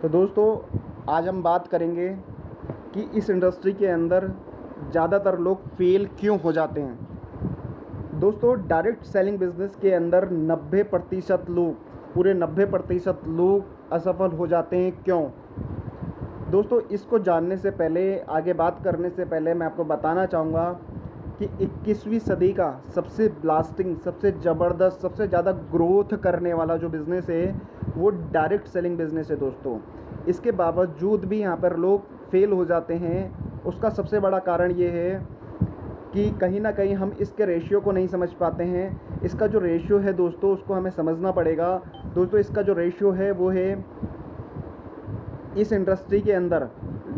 तो दोस्तों, आज हम बात करेंगे कि इस इंडस्ट्री के अंदर ज़्यादातर लोग फेल क्यों हो जाते हैं। दोस्तों, डायरेक्ट सेलिंग बिजनेस के अंदर 90% लोग, पूरे 90% लोग असफल हो जाते हैं। क्यों? दोस्तों, इसको जानने से पहले, आगे बात करने से पहले मैं आपको बताना चाहूँगा कि 21वीं सदी का सबसे ब्लास्टिंग, सबसे ज़बरदस्त, सबसे ज़्यादा ग्रोथ करने वाला जो बिज़नेस है वो डायरेक्ट सेलिंग बिज़नेस है दोस्तों। इसके बावजूद भी यहाँ पर लोग फेल हो जाते हैं। उसका सबसे बड़ा कारण ये है कि कहीं ना कहीं हम इसके रेशियो को नहीं समझ पाते हैं। इसका जो रेशियो है दोस्तों, उसको हमें समझना पड़ेगा। दोस्तों, इसका जो रेशियो है वो है, इस इंडस्ट्री के अंदर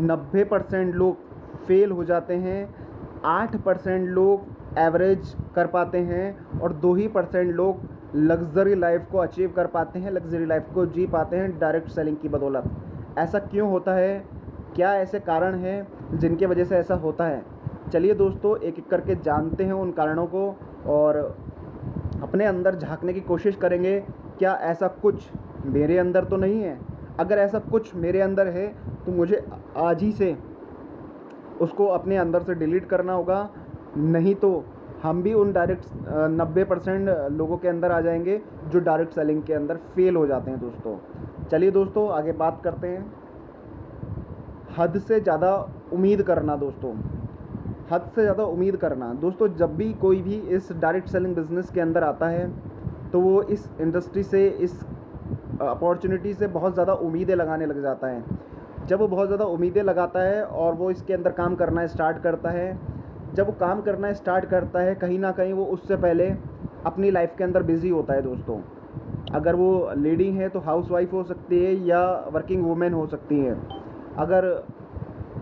90% लोग फेल हो जाते हैं, 8% लोग एवरेज कर पाते हैं और 2% लोग लग्जरी लाइफ को अचीव कर पाते हैं, लग्जरी लाइफ को जी पाते हैं डायरेक्ट सेलिंग की बदौलत। ऐसा क्यों होता है? क्या ऐसे कारण हैं जिनके वजह से ऐसा होता है? चलिए दोस्तों, एक एक करके जानते हैं उन कारणों को और अपने अंदर झांकने की कोशिश करेंगे। क्या ऐसा कुछ मेरे अंदर तो नहीं है? अगर ऐसा कुछ मेरे अंदर है तो मुझे आज ही से उसको अपने अंदर से डिलीट करना होगा, नहीं तो हम भी उन डायरेक्ट 90% लोगों के अंदर आ जाएंगे जो डायरेक्ट सेलिंग के अंदर फेल हो जाते हैं दोस्तों। चलिए दोस्तों, आगे बात करते हैं। हद से ज़्यादा उम्मीद करना दोस्तों, हद से ज़्यादा उम्मीद करना। दोस्तों, जब भी कोई भी इस डायरेक्ट सेलिंग बिज़नेस के अंदर आता है तो वो इस इंडस्ट्री से, इस अपॉर्चुनिटी से बहुत ज़्यादा उम्मीदें लगाने लग जाता है। जब वो बहुत ज़्यादा उम्मीदें लगाता है और वो इसके अंदर काम करना स्टार्ट करता है, जब वो काम करना स्टार्ट करता है, कहीं ना कहीं वो उससे पहले अपनी लाइफ के अंदर बिज़ी होता है दोस्तों। अगर वो लेडी है तो हाउसवाइफ हो सकती है या वर्किंग वूमेन हो सकती है। अगर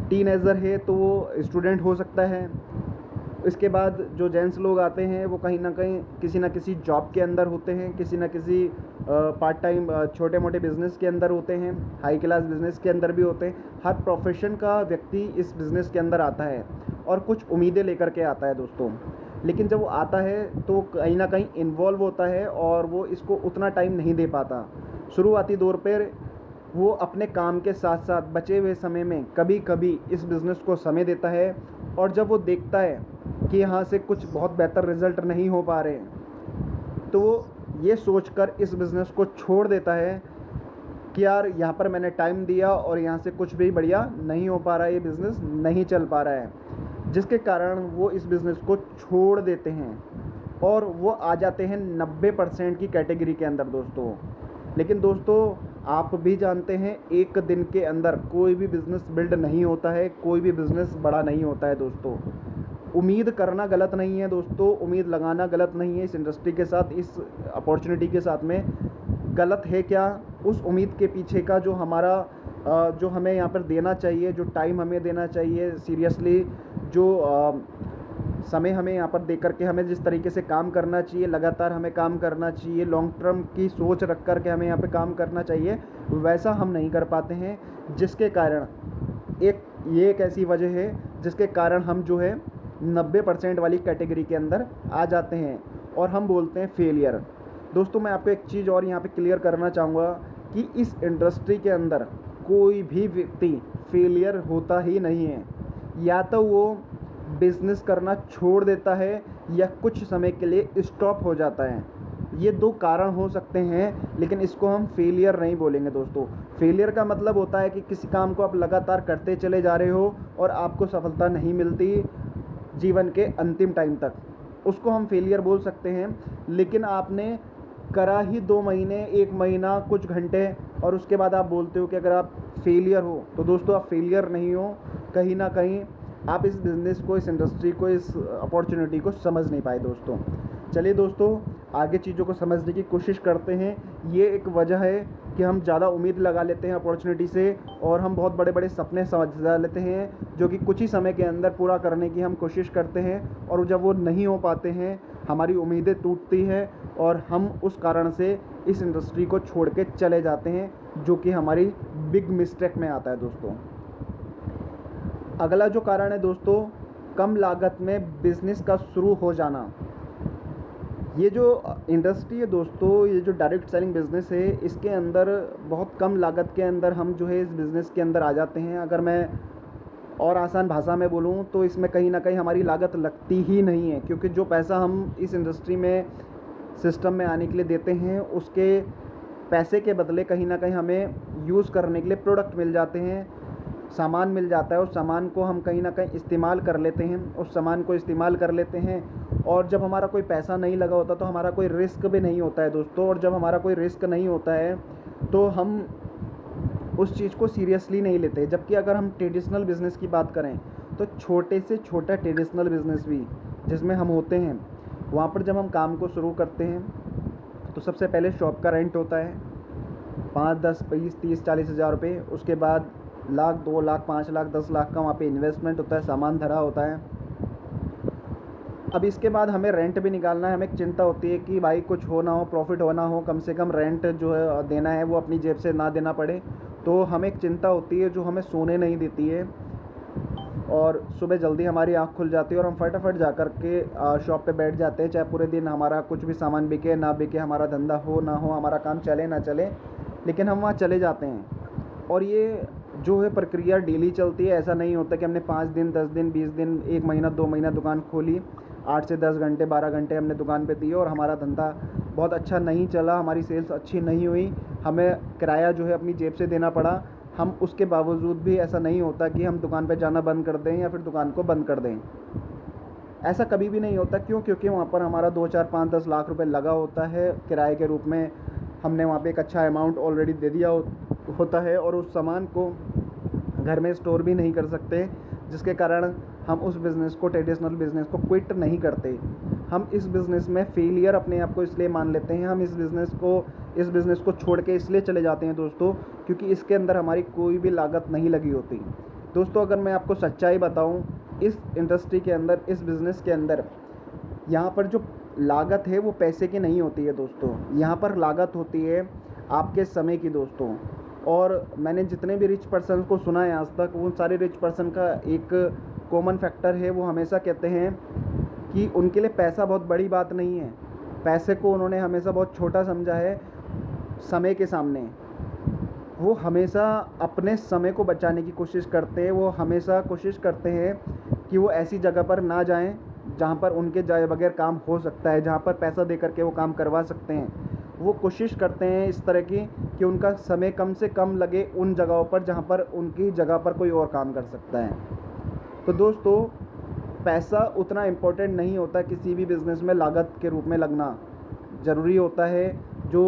टीनेजर है तो वो स्टूडेंट हो सकता है। इसके बाद जो जेंट्स लोग आते हैं वो कहीं ना कहीं किसी ना किसी जॉब के अंदर होते हैं, किसी ना किसी पार्ट टाइम छोटे मोटे बिज़नेस के अंदर होते हैं, हाई क्लास बिज़नेस के अंदर भी होते हैं। हर प्रोफेशन का व्यक्ति इस बिज़नेस के अंदर आता है और कुछ उम्मीदें लेकर के आता है दोस्तों। लेकिन जब वो आता है तो कहीं ना कहीं इन्वॉल्व होता है और वो इसको उतना टाइम नहीं दे पाता। शुरुआती दौर पर वो अपने काम के साथ साथ बचे हुए समय में कभी कभी इस बिज़नेस को समय देता है, और जब वो देखता है कि यहाँ से कुछ बहुत बेहतर रिज़ल्ट नहीं हो पा रहे तो वो ये सोचकर इस बिज़नेस को छोड़ देता है कि यार, यहाँ पर मैंने टाइम दिया और यहाँ से कुछ भी बढ़िया नहीं हो पा रहा है, ये बिज़नेस नहीं चल पा रहा है, जिसके कारण वो इस बिज़नेस को छोड़ देते हैं और वो आ जाते हैं 90% की कैटेगरी के अंदर दोस्तों। लेकिन दोस्तों, आप भी जानते हैं, एक दिन के अंदर कोई भी बिज़नेस बिल्ड नहीं होता है, कोई भी बिज़नेस बड़ा नहीं होता है दोस्तों। उम्मीद करना गलत नहीं है दोस्तों, उम्मीद लगाना गलत नहीं है। इस इंडस्ट्री के साथ, इस अपॉर्चुनिटी के साथ में गलत है क्या? उस उम्मीद के पीछे का जो हमारा जो हमें यहाँ पर देना चाहिए, जो टाइम हमें देना चाहिए, सीरियसली जो समय हमें यहाँ पर दे करके हमें जिस तरीके से काम करना चाहिए, लगातार हमें काम करना चाहिए, लॉन्ग टर्म की सोच रख कर के हमें यहाँ पे काम करना चाहिए, वैसा हम नहीं कर पाते हैं। जिसके कारण ये एक ऐसी वजह है जिसके कारण हम जो है 90% वाली कैटेगरी के अंदर आ जाते हैं और हम बोलते हैं फेलियर। दोस्तों, मैं आपको एक चीज़ और यहाँ पे क्लियर करना चाहूँगा कि इस इंडस्ट्री के अंदर कोई भी व्यक्ति फेलियर होता ही नहीं है। या तो वो बिज़नेस करना छोड़ देता है या कुछ समय के लिए स्टॉप हो जाता है। ये दो कारण हो सकते हैं, लेकिन इसको हम फेलियर नहीं बोलेंगे दोस्तों। फेलियर का मतलब होता है कि किसी काम को आप लगातार करते चले जा रहे हो और आपको सफलता नहीं मिलती जीवन के अंतिम टाइम तक, उसको हम फेलियर बोल सकते हैं। लेकिन आपने करा ही 2 महीने, 1 महीना, कुछ घंटे, और उसके बाद आप बोलते हो कि अगर आप फेलियर हो, तो दोस्तों आप फेलियर नहीं हो। कहीं ना कहीं आप इस बिज़नेस को, इस इंडस्ट्री को, इस अपॉर्चुनिटी को समझ नहीं पाए दोस्तों। चलिए दोस्तों, आगे चीज़ों को समझने की कोशिश करते हैं। ये एक वजह है कि हम ज़्यादा उम्मीद लगा लेते हैं अपॉर्चुनिटी से और हम बहुत बड़े बड़े सपने समझ लेते हैं जो कि कुछ ही समय के अंदर पूरा करने की हम कोशिश करते हैं, और जब वो नहीं हो पाते हैं हमारी उम्मीदें टूटती हैं और हम उस कारण से इस इंडस्ट्री को छोड़ के चले जाते हैं, जो कि हमारी बिग मिस्टेक में आता है दोस्तों। अगला जो कारण है दोस्तों, कम लागत में बिज़नेस का शुरू हो जाना। ये जो इंडस्ट्री है दोस्तों, ये जो डायरेक्ट सेलिंग बिज़नेस है, इसके अंदर बहुत कम लागत के अंदर हम जो है इस बिज़नेस के अंदर आ जाते हैं। अगर मैं और आसान भाषा में बोलूँ तो इसमें कहीं ना कहीं हमारी लागत लगती ही नहीं है, क्योंकि जो पैसा हम इस इंडस्ट्री में सिस्टम में आने के लिए देते हैं, उसके पैसे के बदले कहीं ना कहीं हमें यूज़ करने के लिए प्रोडक्ट मिल जाते हैं, सामान मिल जाता है। उस सामान को हम कहीं ना कहीं इस्तेमाल कर लेते हैं, उस सामान को इस्तेमाल कर लेते हैं। और जब हमारा कोई पैसा नहीं लगा होता तो हमारा कोई रिस्क भी नहीं होता है दोस्तों। और जब हमारा कोई रिस्क नहीं होता है तो हम उस चीज़ को सीरियसली नहीं लेते। जबकि अगर हम ट्रेडिशनल बिज़नेस की बात करें तो छोटे से छोटा ट्रेडिशनल बिज़नेस भी जिसमें हम होते हैं, वहाँ पर जब हम काम को शुरू करते हैं तो सबसे पहले शॉप का रेंट होता है 5, 10, 20, 30, 40 हज़ार रुपये। उसके बाद लाख, 2 लाख, 5 लाख, 10 लाख का वहाँ पे इन्वेस्टमेंट होता है, सामान धरा होता है। अब इसके बाद हमें रेंट भी निकालना है। हमें एक चिंता होती है कि भाई कुछ हो ना हो, प्रॉफिट हो ना हो, कम से कम रेंट जो है देना है वो अपनी जेब से ना देना पड़े। तो हमें एक चिंता होती है जो हमें सोने नहीं देती है। और सुबह जल्दी हमारी आँख खुल जाती है और हम फटाफट जा कर के शॉप पे बैठ जाते हैं, चाहे पूरे दिन हमारा कुछ भी सामान बिके ना बिके, हमारा धंधा हो ना हो, हमारा काम चले ना चले, लेकिन हम वहाँ चले जाते हैं। और ये जो है प्रक्रिया डेली चलती है। ऐसा नहीं होता कि हमने 5 दिन, 10 दिन, 20 दिन, 1 महीना, 2 महीना दुकान खोली, 8 से 10 घंटे, 12 घंटे हमने दुकान पे दिए और हमारा धंधा बहुत अच्छा नहीं चला, हमारी सेल्स अच्छी नहीं हुई, हमें किराया जो है अपनी जेब से देना पड़ा। हम उसके बावजूद भी ऐसा नहीं होता कि हम दुकान पे जाना बंद कर दें या फिर दुकान को बंद कर दें। ऐसा कभी भी नहीं होता। क्यों? क्योंकि वहाँ पर हमारा 2, 4, 5, 10 लाख रुपए लगा होता है किराए के रूप में। हमने वहाँ पे एक अच्छा अमाउंट ऑलरेडी दे दिया होता है और उस सामान को घर में स्टोर भी नहीं कर सकते, जिसके कारण हम उस बिज़नेस को, ट्रेडिशनल बिज़नेस को क्विट नहीं करते। हम इस बिज़नेस में फेलियर अपने आप को इसलिए मान लेते हैं, हम इस बिज़नेस को छोड़ के इसलिए चले जाते हैं दोस्तों, क्योंकि इसके अंदर हमारी कोई भी लागत नहीं लगी होती। दोस्तों अगर मैं आपको सच्चाई बताऊं, इस इंडस्ट्री के अंदर, इस बिज़नेस के अंदर, यहाँ पर जो लागत है वो पैसे की नहीं होती है दोस्तों। यहाँ पर लागत होती है आपके समय की दोस्तों। और मैंने जितने भी रिच पर्सन को सुना है आज तक, वो सारे रिच पर्सन का एक कॉमन फैक्टर है, वो हमेशा कहते हैं कि उनके लिए पैसा बहुत बड़ी बात नहीं है। पैसे को उन्होंने हमेशा बहुत छोटा समझा है समय के सामने। वो हमेशा अपने समय को बचाने की कोशिश करते हैं। वो हमेशा कोशिश करते हैं कि वो ऐसी जगह पर ना जाएं जहाँ पर उनके जाए बगैर काम हो सकता है, जहाँ पर पैसा दे करके वो काम करवा सकते हैं। वो कोशिश करते हैं इस तरह की कि उनका समय कम से कम लगे उन जगहों पर जहाँ पर उनकी जगह पर कोई और काम कर सकता है। तो दोस्तों पैसा उतना इम्पोर्टेंट नहीं होता किसी भी बिज़नेस में लागत के रूप में लगना। ज़रूरी होता है जो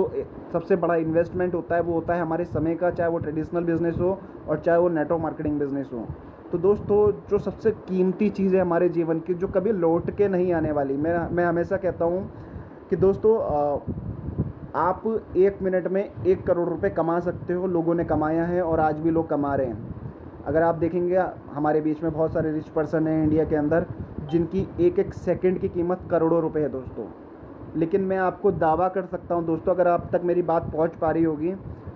सबसे बड़ा इन्वेस्टमेंट होता है वो होता है हमारे समय का, चाहे वो ट्रेडिशनल बिज़नेस हो और चाहे वो नेटवर्क मार्केटिंग बिज़नेस हो। तो दोस्तों जो सबसे कीमती चीज़ है हमारे जीवन की, जो कभी लौट के नहीं आने वाली, मैं हमेशा कहता हूँ कि दोस्तों आप 1 मिनट में 1 करोड़ रुपए कमा सकते हो। लोगों ने कमाया है और आज भी लोग कमा रहे हैं। अगर आप देखेंगे हमारे बीच में बहुत सारे रिच पर्सन हैं इंडिया के अंदर, जिनकी एक एक सेकंड की कीमत करोड़ों रुपए है दोस्तों। लेकिन मैं आपको दावा कर सकता हूं दोस्तों, अगर आप तक मेरी बात पहुंच पा रही होगी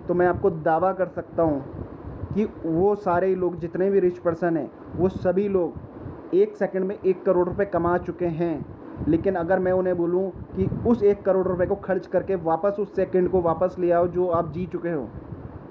तो मैं आपको दावा कर सकता हूं कि वो सारे लोग, जितने भी रिच पर्सन हैं, वो सभी लोग 1 सेकंड में 1 करोड़ रुपए कमा चुके हैं। लेकिन अगर मैं उन्हें बोलूं कि उस 1 करोड़ रुपए को खर्च करके वापस उस सेकंड को वापस ले आओ जो आप जी चुके हो,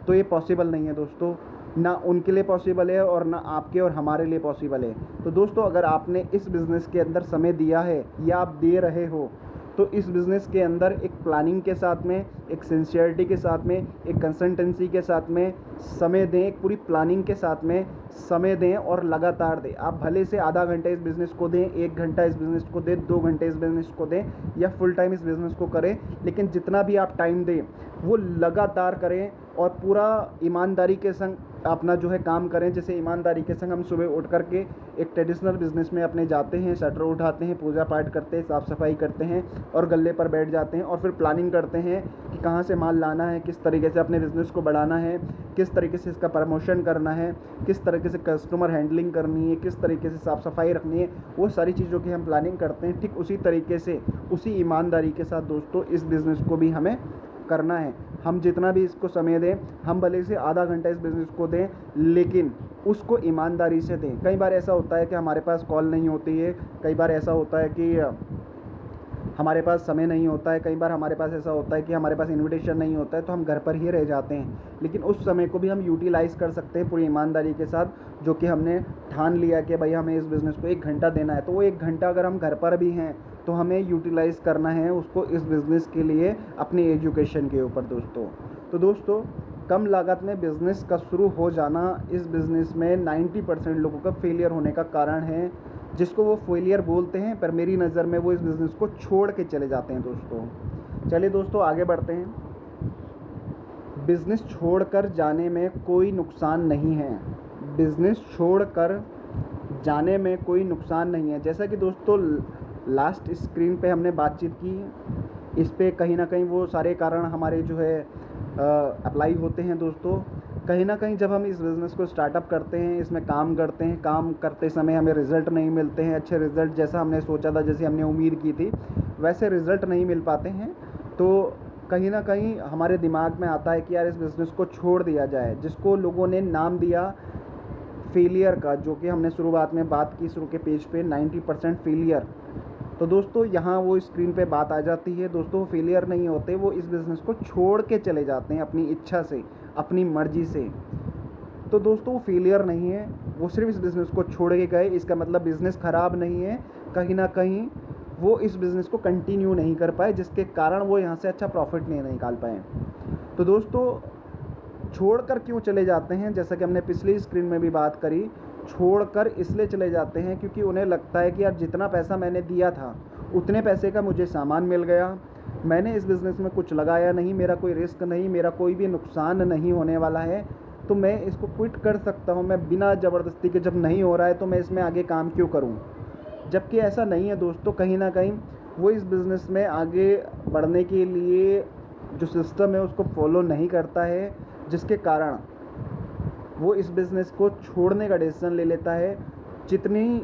तो ये पॉसिबल नहीं है दोस्तों। ना उनके लिए पॉसिबल है और ना आपके और हमारे लिए पॉसिबल है। तो दोस्तों अगर आपने इस बिज़नेस के अंदर समय दिया है या आप दे रहे हो, तो इस बिज़नेस के अंदर एक प्लानिंग के साथ में, एक सिंसियरिटी के साथ में, एक कंसिस्टेंसी के साथ में समय दें, एक पूरी प्लानिंग के साथ में समय दें और लगातार दें। आप भले से आधा घंटा इस बिज़नेस को दें, 1 घंटा इस बिज़नेस को दें, 2 घंटे इस बिज़नेस को दें या फुल टाइम इस बिज़नेस को करें, लेकिन जितना भी आप टाइम दें वो लगातार करें और पूरा ईमानदारी के संग अपना जो है काम करें। जैसे ईमानदारी के संग हम सुबह उठ करके एक ट्रेडिशनल बिज़नेस में अपने जाते हैं, शटर उठाते हैं, पूजा पाठ करते हैं, साफ़ सफाई करते हैं और गल्ले पर बैठ जाते हैं और फिर प्लानिंग करते हैं कि कहाँ से माल लाना है, किस तरीके से अपने बिज़नेस को बढ़ाना है, किस तरीके से इसका प्रमोशन करना है, किस तरीके से कस्टमर हैंडलिंग करनी है, किस तरीके से साफ़ सफाई रखनी है। वो सारी चीज़ों की हम प्लानिंग करते हैं। ठीक उसी तरीके से, उसी ईमानदारी के साथ दोस्तों इस बिज़नेस को भी हमें करना है। हम जितना भी इसको समय दें, हम भले से आधा घंटा इस बिज़नेस को दें, लेकिन उसको ईमानदारी से दें। कई बार ऐसा होता है कि हमारे पास कॉल नहीं होती है, कई बार ऐसा होता है कि हमारे पास समय नहीं होता है, कई बार हमारे पास ऐसा होता है कि हमारे पास इनविटेशन नहीं होता है तो हम घर पर ही रह जाते हैं, लेकिन उस समय को भी हम यूटिलाइज़ कर सकते हैं पूरी ईमानदारी के साथ, जो कि हमने ठान लिया कि भाई हमें इस बिज़नेस को 1 घंटा देना है, तो वो 1 घंटा अगर हम घर पर भी हैं तो हमें यूटिलाइज़ करना है उसको इस बिज़नेस के लिए, अपनी एजुकेशन के ऊपर दोस्तों। तो दोस्तों, कम लागत में बिज़नेस का शुरू हो जाना इस बिज़नेस में 90% लोगों का फेलियर होने का कारण है, जिसको वो फेलियर बोलते हैं, पर मेरी नज़र में वो इस बिज़नेस को छोड़ के चले जाते हैं दोस्तों। चलिए दोस्तों, आगे बढ़ते हैं। बिज़नेस छोड़कर जाने में कोई नुकसान नहीं है, बिज़नेस छोड़कर जाने में कोई नुकसान नहीं है। जैसा कि दोस्तों लास्ट स्क्रीन पे हमने बातचीत की, इस पे कहीं ना कहीं वो सारे कारण हमारे जो है अप्लाई होते हैं दोस्तों। कहीं ना कहीं जब हम इस बिज़नेस को स्टार्टअप करते हैं, इसमें काम करते हैं, काम करते समय हमें रिज़ल्ट नहीं मिलते हैं, अच्छे रिज़ल्ट जैसा हमने सोचा था, जैसे हमने उम्मीद की थी वैसे रिज़ल्ट नहीं मिल पाते हैं, तो कहीं ना कहीं हमारे दिमाग में आता है कि यार इस बिज़नेस को छोड़ दिया जाए, जिसको लोगों ने नाम दिया फेलियर का, जो कि हमने शुरुआत में बात की शुरू के पेज पे 90% फेलियर। तो दोस्तों यहाँ वो स्क्रीन पे बात आ जाती है दोस्तों, फेलियर नहीं होते, वो इस बिज़नेस को छोड़ के चले जाते हैं अपनी इच्छा से, अपनी मर्ज़ी से। तो दोस्तों वो फेलियर नहीं है, वो सिर्फ इस बिज़नेस को छोड़ के गए, इसका मतलब बिज़नेस ख़राब नहीं है, कहीं ना कहीं वो इस बिज़नेस को कंटिन्यू नहीं कर पाए, जिसके कारण वो यहाँ से अच्छा प्रॉफिट नहीं निकाल पाए। तो दोस्तों छोड़कर क्यों चले जाते हैं, जैसा कि हमने पिछली स्क्रीन में भी बात करी, छोड़कर इसलिए चले जाते हैं क्योंकि उन्हें लगता है कि यार जितना पैसा मैंने दिया था उतने पैसे का मुझे सामान मिल गया, मैंने इस बिज़नेस में कुछ लगाया नहीं, मेरा कोई रिस्क नहीं, मेरा कोई भी नुकसान नहीं होने वाला है, तो मैं इसको क्विट कर सकता हूँ, मैं बिना ज़बरदस्ती के, जब नहीं हो रहा है तो मैं इसमें आगे काम क्यों करूँ। जबकि ऐसा नहीं है दोस्तों, कहीं ना कहीं वो इस बिज़नेस में आगे बढ़ने के लिए जो सिस्टम है उसको फॉलो नहीं करता है, जिसके कारण वो इस बिज़नेस को छोड़ने का डिसीज़न ले लेता है। जितनी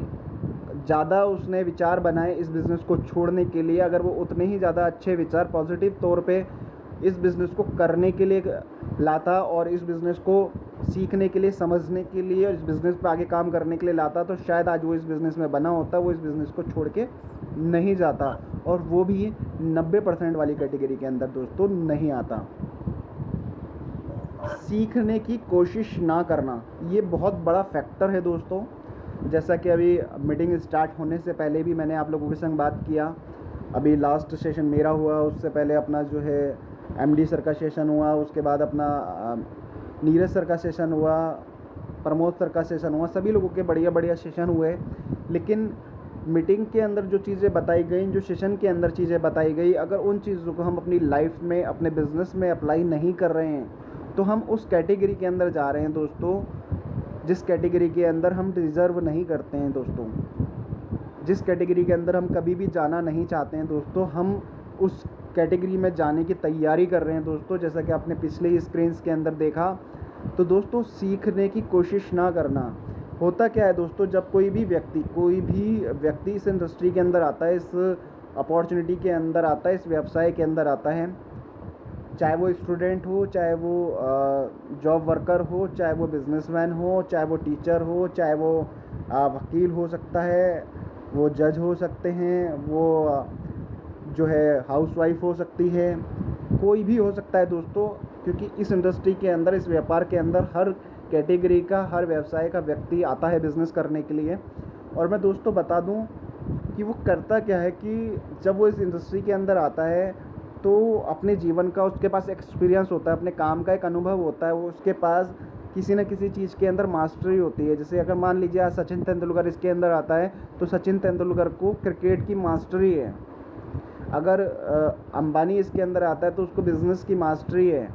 ज़्यादा उसने विचार बनाए इस बिज़नेस को छोड़ने के लिए, अगर वो उतने ही ज़्यादा अच्छे विचार पॉजिटिव तौर पे इस बिज़नेस को करने के लिए लाता और इस बिज़नेस को सीखने के लिए, समझने के लिए और इस बिज़नेस पे आगे काम करने के लिए लाता, तो शायद आज वो इस बिज़नेस में बना होता, वो इस बिज़नेस को छोड़ के नहीं जाता, और वो भी 90% वाली कैटेगरी के अंदर दोस्तों नहीं आता। सीखने की कोशिश ना करना, ये बहुत बड़ा फैक्टर है दोस्तों। जैसा कि अभी मीटिंग स्टार्ट होने से पहले भी मैंने आप लोगों के संग बात किया, अभी लास्ट सेशन मेरा हुआ, उससे पहले अपना जो है एमडी सर का सेशन हुआ, उसके बाद अपना नीरज सर का सेशन हुआ, प्रमोद सर का सेशन हुआ, सभी लोगों के बढ़िया बढ़िया सेशन हुए। लेकिन मीटिंग के अंदर जो चीज़ें बताई गई, जो सेशन के अंदर चीज़ें बताई गई, अगर उन चीज़ों को हम अपनी लाइफ में, अपने बिज़नेस में अप्लाई नहीं कर रहे हैं, तो हम उस कैटेगरी के अंदर जा रहे हैं दोस्तों, जिस कैटेगरी के अंदर हम डिज़र्व नहीं करते हैं दोस्तों, जिस कैटेगरी के अंदर हम कभी भी जाना नहीं चाहते हैं दोस्तों, हम उस कैटेगरी में जाने की तैयारी कर रहे हैं दोस्तों, जैसा कि आपने पिछले स्क्रीन्स के अंदर देखा। तो दोस्तों सीखने की कोशिश ना करना। होता क्या है दोस्तों, जब कोई भी व्यक्ति इस इंडस्ट्री के अंदर आता है, इस अपॉर्चुनिटी के अंदर आता है, इस व्यवसाय के अंदर आता है, चाहे वो स्टूडेंट हो, चाहे वो जॉब वर्कर हो, चाहे वो बिजनेसमैन हो, चाहे वो टीचर हो, चाहे वो वकील हो सकता है, वो जज हो सकते हैं, वो जो है हाउसवाइफ हो सकती है, कोई भी हो सकता है दोस्तों, क्योंकि इस इंडस्ट्री के अंदर, इस व्यापार के अंदर हर कैटेगरी का, हर व्यवसाय का व्यक्ति आता है बिज़नेस करने के लिए। और मैं दोस्तों बता दूं कि वो करता क्या है कि जब वो इस इंडस्ट्री के अंदर आता है तो अपने जीवन का उसके पास एक्सपीरियंस होता है, अपने काम का एक अनुभव होता है, वो उसके पास किसी न किसी चीज़ के अंदर मास्टरी होती है। जैसे अगर मान लीजिए आज सचिन तेंदुलकर इसके अंदर आता है तो सचिन तेंदुलकर को क्रिकेट की मास्टरी है, अगर अंबानी इसके अंदर आता है तो उसको बिज़नेस की मास्टरी है,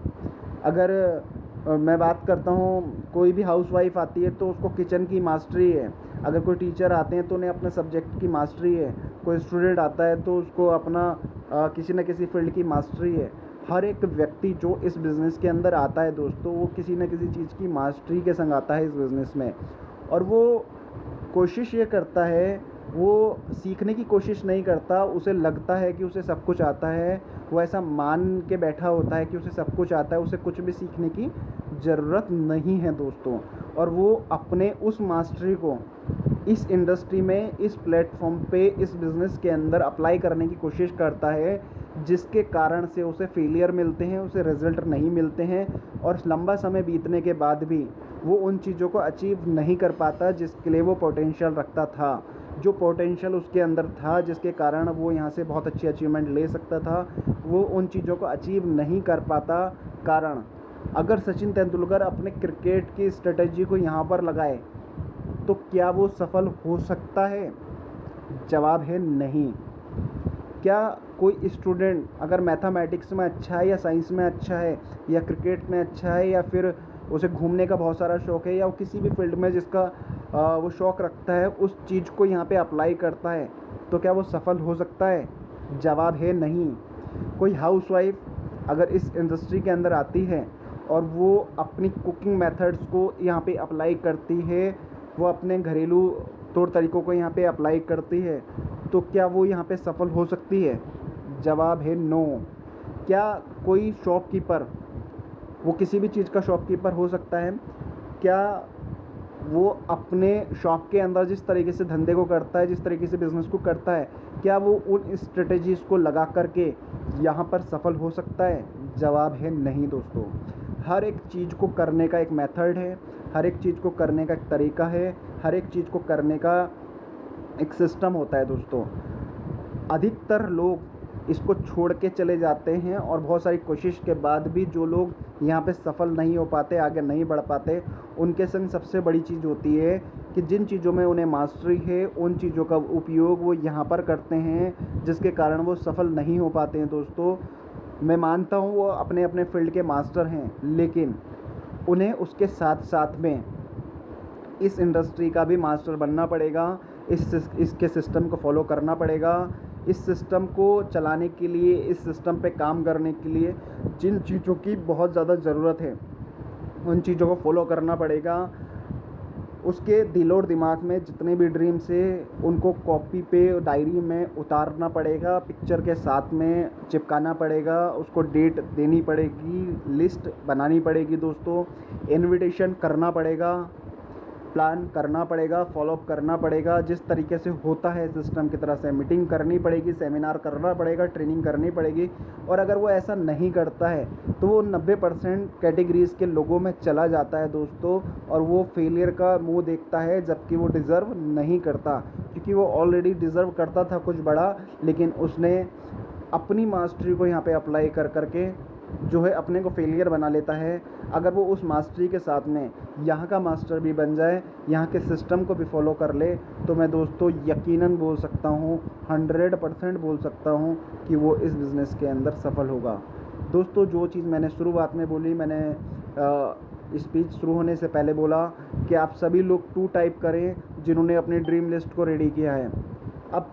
अगर मैं बात करता हूँ कोई भी हाउसवाइफ आती है तो उसको किचन की मास्टरी है, अगर कोई टीचर आते हैं तो उन्हें अपने सब्जेक्ट की मास्टरी है, कोई स्टूडेंट आता है तो उसको अपना किसी न किसी फील्ड की मास्टरी है। हर एक व्यक्ति जो इस बिज़नेस के अंदर आता है दोस्तों, वो किसी न किसी चीज़ की मास्टरी के संग आता है इस बिज़नेस में, और वो कोशिश ये करता है, वो सीखने की कोशिश नहीं करता, उसे लगता है कि उसे सब कुछ आता है, वो ऐसा मान के बैठा होता है कि उसे सब कुछ आता है, उसे कुछ भी सीखने की ज़रूरत नहीं है दोस्तों। और वो अपने उस मास्टरी को इस इंडस्ट्री में, इस प्लेटफॉर्म पे, इस बिज़नेस के अंदर अप्लाई करने की कोशिश करता है, जिसके कारण से उसे फेलियर मिलते हैं, उसे रिज़ल्ट नहीं मिलते हैं और लंबा समय बीतने के बाद भी वो उन चीज़ों को अचीव नहीं कर पाता जिसके लिए वो पोटेंशियल रखता था। जो पोटेंशियल उसके अंदर था, जिसके कारण वो यहाँ से बहुत अच्छी अचीवमेंट ले सकता था, वो उन चीज़ों को अचीव नहीं कर पाता। कारण अगर सचिन तेंदुलकर अपने क्रिकेट की स्ट्रेटजी को यहाँ पर लगाए तो क्या वो सफल हो सकता है? जवाब है नहीं। क्या कोई स्टूडेंट अगर मैथमेटिक्स में अच्छा है या साइंस में अच्छा है या क्रिकेट में अच्छा है या फिर उसे घूमने का बहुत सारा शौक़ है या वो किसी भी फील्ड में जिसका वो शौक़ रखता है, उस चीज़ को यहाँ पे अप्लाई करता है, तो क्या वो सफल हो सकता है? जवाब है नहीं। कोई हाउसवाइफ अगर इस इंडस्ट्री के अंदर आती है और वो अपनी कुकिंग मेथड्स को यहाँ पे अप्लाई करती है, वो अपने घरेलू तौर तरीक़ों को यहाँ पे अप्लाई करती है, तो क्या वो यहाँ पे सफल हो सकती है? जवाब है नो। क्या कोई शॉपकीपर, वो किसी भी चीज़ का शॉपकीपर हो सकता है, क्या वो अपने शॉप के अंदर जिस तरीके से धंधे को करता है, जिस तरीके से बिज़नेस को करता है, क्या वो उन स्ट्रेटजीज़ को लगा करके यहाँ पर सफल हो सकता है? जवाब है नहीं दोस्तों। हर एक चीज़ को करने का एक मेथड है, हर एक चीज़ को करने का एक तरीका है, हर एक चीज़ को करने का एक सिस्टम होता है दोस्तों। अधिकतर लोग इसको छोड़ के चले जाते हैं और बहुत सारी कोशिश के बाद भी जो लोग यहाँ पे सफल नहीं हो पाते, आगे नहीं बढ़ पाते, उनके संग सबसे बड़ी चीज़ होती है कि जिन चीज़ों में उन्हें मास्टरी है, उन चीज़ों का उपयोग वो यहाँ पर करते हैं, जिसके कारण वो सफल नहीं हो पाते हैं दोस्तों। मैं मानता हूँ वो अपने अपने फील्ड के मास्टर हैं, लेकिन उन्हें उसके साथ साथ में इस इंडस्ट्री का भी मास्टर बनना पड़ेगा, इसके सिस्टम को फॉलो करना पड़ेगा। इस सिस्टम को चलाने के लिए, इस सिस्टम पे काम करने के लिए जिन चीज़ों की बहुत ज़्यादा ज़रूरत है, उन चीज़ों को फॉलो करना पड़ेगा। उसके दिल और दिमाग में जितने भी ड्रीम्स है, उनको कॉपी पे, डायरी में उतारना पड़ेगा, पिक्चर के साथ में चिपकाना पड़ेगा, उसको डेट देनी पड़ेगी, लिस्ट बनानी पड़ेगी दोस्तों, इन्विटेशन करना पड़ेगा, प्लान करना पड़ेगा, फॉलोअप करना पड़ेगा, जिस तरीके से होता है सिस्टम की तरह से मीटिंग करनी पड़ेगी, सेमिनार करना पड़ेगा, ट्रेनिंग करनी पड़ेगी। और अगर वो ऐसा नहीं करता है तो वो 90% कैटेगरीज़ के लोगों में चला जाता है दोस्तों, और वो फेलियर का मुंह देखता है, जबकि वो डिज़र्व नहीं करता, क्योंकि वो ऑलरेडी डिज़र्व करता था कुछ बड़ा, लेकिन उसने अपनी मास्टरी को यहाँ पे अप्लाई कर करके जो है अपने को फेलियर बना लेता है। अगर वो उस मास्टरी के साथ में यहाँ का मास्टर भी बन जाए, यहाँ के सिस्टम को भी फॉलो कर ले, तो मैं दोस्तों यकीनन बोल सकता हूँ, 100% बोल सकता हूँ कि वो इस बिज़नेस के अंदर सफल होगा। दोस्तों, जो चीज़ मैंने शुरुआत में बोली, मैंने स्पीच शुरू होने से पहले बोला कि आप सभी लोग 2 टाइप करें जिन्होंने अपनी ड्रीम लिस्ट को रेडी किया है। अब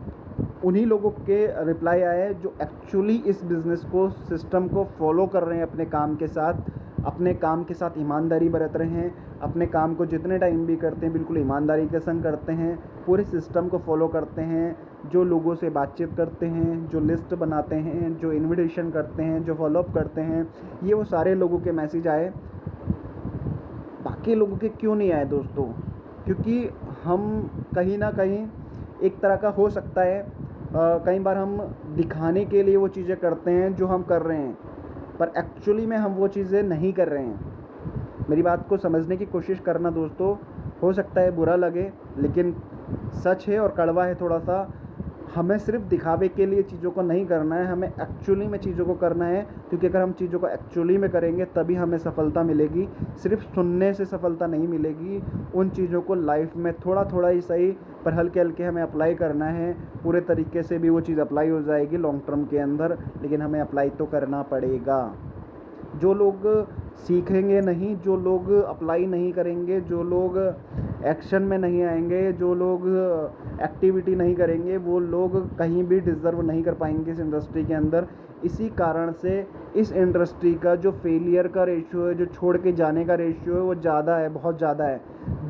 उन्हीं लोगों के रिप्लाई आए जो एक्चुअली इस बिज़नेस को, सिस्टम को फॉलो कर रहे हैं, अपने काम के साथ ईमानदारी बरत रहे हैं, अपने काम को जितने टाइम भी करते हैं बिल्कुल ईमानदारी के संग करते हैं, पूरे सिस्टम को फॉलो करते हैं, जो लोगों से बातचीत करते हैं, जो लिस्ट बनाते हैं, जो इन्विटेशन करते हैं, जो फॉलोअप करते हैं। ये वो सारे लोगों के मैसेज आए। बाकी लोगों के क्यों नहीं आए दोस्तों? क्योंकि हम कहीं ना कहीं एक तरह का हो सकता है, कई बार हम दिखाने के लिए वो चीज़ें करते हैं जो हम कर रहे हैं, पर एक्चुअली में हम वो चीज़ें नहीं कर रहे हैं। मेरी बात को समझने की कोशिश करना दोस्तों। हो सकता है बुरा लगे, लेकिन सच है और कड़वा है थोड़ा सा। हमें सिर्फ दिखावे के लिए चीज़ों को नहीं करना है, हमें एक्चुअली में चीज़ों को करना है, क्योंकि अगर हम चीज़ों को एक्चुअली में करेंगे तभी हमें सफलता मिलेगी। सिर्फ सुनने से सफलता नहीं मिलेगी। उन चीज़ों को लाइफ में थोड़ा थोड़ा ही सही, पर हल्के हल्के हमें अप्लाई करना है। पूरे तरीके से भी वो चीज़ अप्लाई हो जाएगी लॉन्ग टर्म के अंदर, लेकिन हमें अप्लाई तो करना पड़ेगा। जो लोग सीखेंगे नहीं, जो लोग अप्लाई नहीं करेंगे, जो लोग एक्शन में नहीं आएंगे, जो लोग एक्टिविटी नहीं करेंगे, वो लोग कहीं भी डिज़र्व नहीं कर पाएंगे इस इंडस्ट्री के अंदर। इसी कारण से इस इंडस्ट्री का जो फेलियर का रेशियो है, जो छोड़ के जाने का रेशियो है, वो ज़्यादा है, बहुत ज़्यादा है।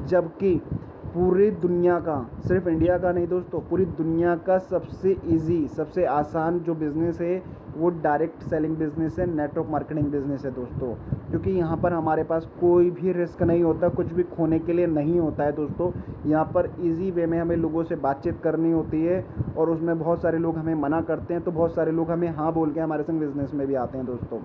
जबकि पूरी दुनिया का, सिर्फ इंडिया का नहीं दोस्तों, पूरी दुनिया का सबसे इजी, सबसे आसान जो बिज़नेस है वो डायरेक्ट सेलिंग बिज़नेस है, नेटवर्क मार्केटिंग बिज़नेस है दोस्तों। क्योंकि यहाँ पर हमारे पास कोई भी रिस्क नहीं होता, कुछ भी खोने के लिए नहीं होता है दोस्तों। यहाँ पर ईज़ी वे में हमें लोगों से बातचीत करनी होती है और उसमें बहुत सारे लोग हमें मना करते हैं, तो बहुत सारे लोग हमें हाँ बोल के हमारे संग बिज़नेस में भी आते हैं दोस्तों।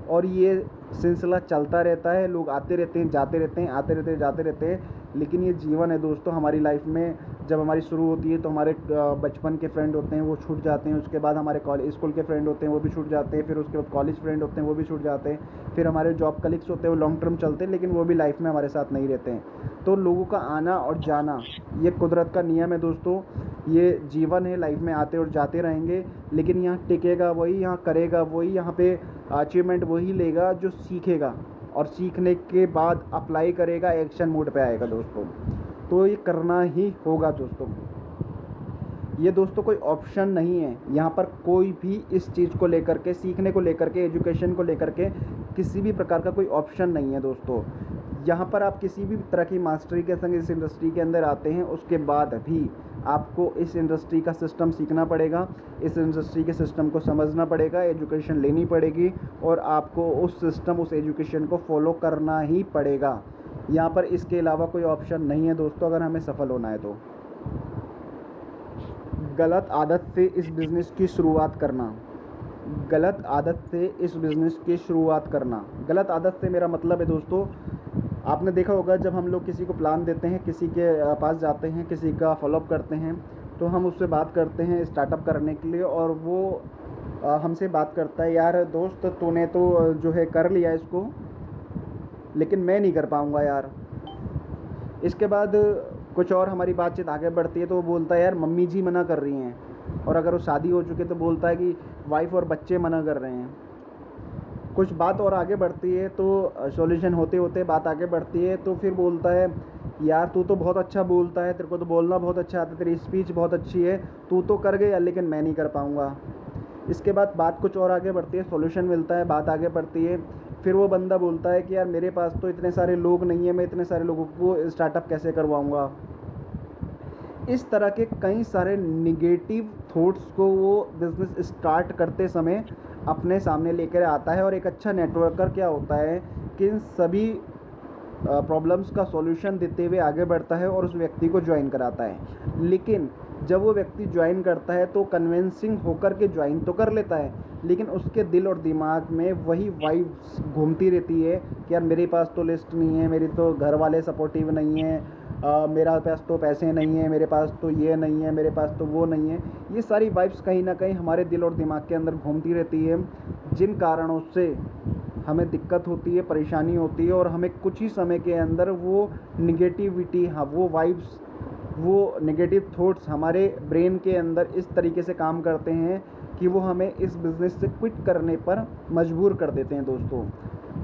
और ये सिलसिला चलता रहता है, लोग आते रहते हैं, जाते रहते हैं, आते रहते हैं, जाते रहते हैं। लेकिन ये जीवन है दोस्तों हमारी लाइफ में। जब हमारी शुरू होती है तो हमारे बचपन के फ्रेंड होते हैं, वो छूट जाते हैं। उसके बाद हमारे कॉलेज स्कूल के फ्रेंड होते हैं, वो भी छूट जाते हैं। फिर उसके बाद कॉलेज फ्रेंड होते हैं, वो भी छूट जाते हैं। फिर हमारे जॉब कलीग्स होते हैं, वो लॉन्ग टर्म चलते हैं, लेकिन वो भी लाइफ में हमारे साथ नहीं रहते हैं। तो लोगों का आना और जाना ये कुदरत का नियम है दोस्तों। ये जीवन है, लाइफ में आते और जाते रहेंगे। लेकिन यहाँ टिकेगा वही, यहाँ करेगा वही, यहाँ पे अचीवमेंट वही लेगा जो सीखेगा, और सीखने के बाद अप्लाई करेगा, एक्शन मोड पे आएगा दोस्तों। तो ये करना ही होगा दोस्तों। ये दोस्तों कोई ऑप्शन नहीं है। यहाँ पर कोई भी इस चीज़ को लेकर के, सीखने को लेकर के, एजुकेशन को लेकर के किसी भी प्रकार का कोई ऑप्शन नहीं है दोस्तों। यहाँ पर आप किसी भी तरह की मास्टरी के संग इस इंडस्ट्री के अंदर आते हैं, उसके बाद भी आपको इस इंडस्ट्री का सिस्टम सीखना पड़ेगा, इस इंडस्ट्री के सिस्टम को समझना पड़ेगा, एजुकेशन लेनी पड़ेगी, और आपको उस सिस्टम, उस एजुकेशन को फॉलो करना ही पड़ेगा। यहाँ पर इसके अलावा कोई ऑप्शन नहीं है दोस्तों, अगर हमें सफल होना है तो। गलत आदत से इस बिज़नेस की शुरुआत करना। गलत आदत से इस बिज़नेस की शुरुआत करना। गलत आदत से मेरा मतलब है दोस्तों, आपने देखा होगा जब हम लोग किसी को प्लान देते हैं, किसी के पास जाते हैं, किसी का फॉलोअप करते हैं, तो हम उससे बात करते हैं स्टार्टअप करने के लिए, और वो हमसे बात करता है, यार दोस्त तूने तो जो है कर लिया इसको, लेकिन मैं नहीं कर पाऊँगा यार। इसके बाद कुछ और हमारी बातचीत आगे बढ़ती है, तो वो बोलता है यार मम्मी जी मना कर रही हैं, और अगर वो शादी हो चुके तो बोलता है कि वाइफ और बच्चे मना कर रहे हैं। कुछ बात और आगे बढ़ती है, तो सॉल्यूशन होते होते बात आगे बढ़ती है, तो फिर बोलता है यार तू तो बहुत अच्छा बोलता है, तेरे को तो बोलना बहुत अच्छा आता है, तेरी स्पीच बहुत अच्छी है, तू तो कर गया लेकिन मैं नहीं कर पाऊँगा। इसके बाद बात कुछ और आगे बढ़ती है, सॉल्यूशन मिलता है, बात आगे बढ़ती है। फिर वो बंदा बोलता है कि यार मेरे पास तो इतने सारे लोग नहीं है, मैं इतने सारे लोगों को स्टार्टअप कैसे करवाऊँगा। इस तरह के कई सारे निगेटिव थॉट्स को वो बिज़नेस स्टार्ट करते समय अपने सामने लेकर आता है। और एक अच्छा नेटवर्कर क्या होता है कि इन सभी प्रॉब्लम्स का सॉल्यूशन देते हुए आगे बढ़ता है और उस व्यक्ति को ज्वाइन कराता है। लेकिन जब वो व्यक्ति ज्वाइन करता है तो कन्विंसिंग होकर के ज्वाइन तो कर लेता है, लेकिन उसके दिल और दिमाग में वही वाइब्स घूमती रहती है कि यार मेरे पास तो लिस्ट नहीं है, मेरी तो घर वाले सपोर्टिव नहीं है, मेरा पास तो पैसे नहीं है, मेरे पास तो ये नहीं है, मेरे पास तो वो नहीं है। ये सारी वाइब्स कहीं ना कहीं हमारे दिल और दिमाग के अंदर घूमती रहती है, जिन कारणों से हमें दिक्कत होती है, परेशानी होती है, और हमें कुछ ही समय के अंदर वो निगेटिविटी, हाँ वो वाइब्स, वो नेगेटिव थॉट्स हमारे ब्रेन के अंदर इस तरीके से काम करते हैं कि वो हमें इस बिज़नेस से क्विट करने पर मजबूर कर देते हैं दोस्तों।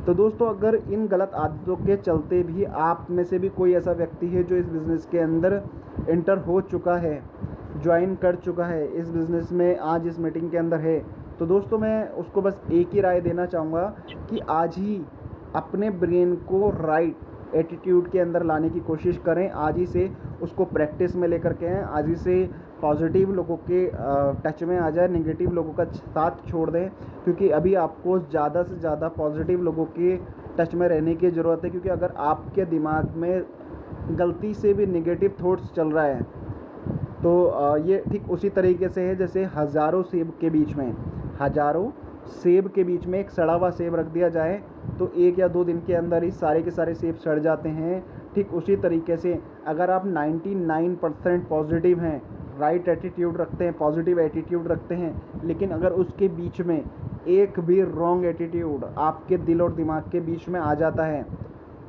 तो दोस्तों अगर इन गलत आदतों के चलते भी आप में से भी कोई ऐसा व्यक्ति है जो इस बिज़नेस के अंदर एंटर हो चुका है, ज्वाइन कर चुका है इस बिज़नेस में, आज इस मीटिंग के अंदर है, तो दोस्तों मैं उसको बस एक ही राय देना चाहूँगा कि आज ही अपने ब्रेन को राइट एटीट्यूड के अंदर लाने की कोशिश करें। आज ही से उसको प्रैक्टिस में लेकर के आएँ, आज ही से पॉजिटिव लोगों के टच में आ जाए, नेगेटिव लोगों का साथ छोड़ दें। क्योंकि अभी आपको ज़्यादा से ज़्यादा पॉजिटिव लोगों के टच में रहने की ज़रूरत है। क्योंकि अगर आपके दिमाग में गलती से भी नेगेटिव थॉट्स चल रहा है तो ये ठीक उसी तरीके से है जैसे हज़ारों सेब के बीच में एक सड़ा हुआ सेब रख दिया जाए तो 1 या 2 दिन के अंदर ही सारे के सारे सेब सड़ जाते हैं। ठीक उसी तरीके से अगर आप 99% पॉजिटिव हैं, राइट एटीट्यूड रखते हैं, पॉजिटिव एटीट्यूड रखते हैं, लेकिन अगर उसके बीच में एक भी रॉन्ग एटीट्यूड आपके दिल और दिमाग के बीच में आ जाता है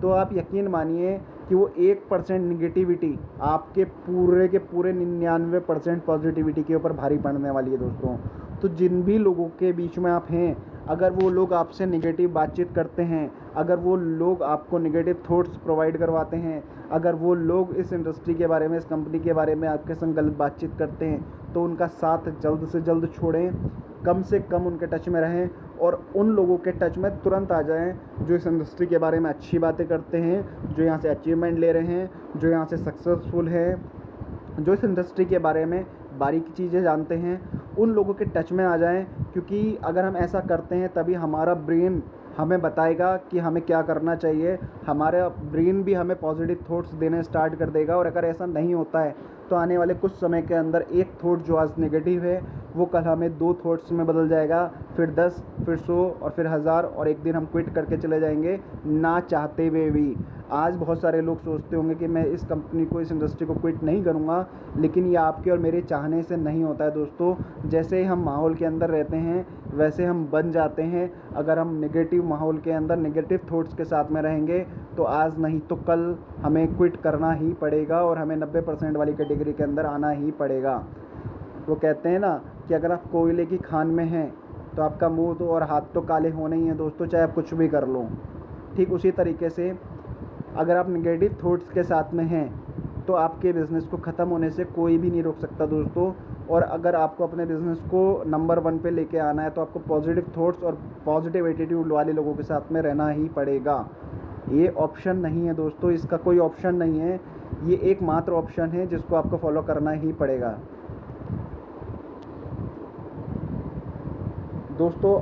तो आप यकीन मानिए कि वो 1% निगेटिविटी आपके पूरे के पूरे 99% पॉजिटिविटी के ऊपर भारी पड़ने वाली है दोस्तों। तो जिन भी लोगों के बीच में आप हैं, अगर वो लोग आपसे निगेटिव बातचीत करते हैं, अगर वो लोग आपको निगेटिव थॉट्स प्रोवाइड करवाते हैं, अगर वो लोग इस इंडस्ट्री के बारे में, इस कंपनी के बारे में आपके संग गलत बातचीत करते हैं, तो उनका साथ जल्द से जल्द छोड़ें, कम से कम उनके टच में रहें और उन लोगों के टच में तुरंत आ जाएं जो इस इंडस्ट्री के बारे में अच्छी बातें करते हैं, जो यहाँ से अचीवमेंट ले रहे हैं, जो यहाँ से सक्सेसफुल है, जो इस इंडस्ट्री के बारे में बारीकी चीज़ें जानते हैं। उन लोगों के टच में आ जाएं, क्योंकि अगर हम ऐसा करते हैं तभी हमारा ब्रेन हमें बताएगा कि हमें क्या करना चाहिए। हमारा ब्रेन भी हमें पॉजिटिव थॉट्स देने स्टार्ट कर देगा। और अगर ऐसा नहीं होता है तो आने वाले कुछ समय के अंदर एक थॉट जो आज नेगेटिव है वो कल हमें 2 थॉट्स में बदल जाएगा, फिर 10, फिर 100 और फिर 1000, और एक दिन हम क्विट करके चले जाएंगे ना चाहते हुए भी। आज बहुत सारे लोग सोचते होंगे कि मैं इस कंपनी को, इस इंडस्ट्री को क्विट नहीं करूँगा, लेकिन ये आपके और मेरे चाहने से नहीं होता है दोस्तों। जैसे हम माहौल के अंदर रहते हैं वैसे हम बन जाते हैं। अगर हम नेगेटिव माहौल के अंदर नेगेटिव थॉट्स के साथ में रहेंगे तो आज नहीं तो कल हमें क्विट करना ही पड़ेगा और हमें 90% वाली कैटेगरी के अंदर आना ही पड़ेगा। वो कहते हैं ना कि अगर आप कोयले की खान में हैं तो आपका मुंह तो और हाथ तो काले होने ही हैं दोस्तों, चाहे आप कुछ भी कर लो। ठीक उसी तरीके से अगर आप नेगेटिव थॉट्स के साथ में हैं तो आपके बिज़नेस को ख़त्म होने से कोई भी नहीं रोक सकता दोस्तों। और अगर आपको अपने बिज़नेस को नंबर 1 पे लेके आना है तो आपको पॉजिटिव थॉट्स और पॉजिटिव एटीट्यूड वाले लोगों के साथ में रहना ही पड़ेगा। ये ऑप्शन नहीं है दोस्तों, इसका कोई ऑप्शन नहीं है, ये एकमात्र ऑप्शन है जिसको आपको फॉलो करना ही पड़ेगा दोस्तों।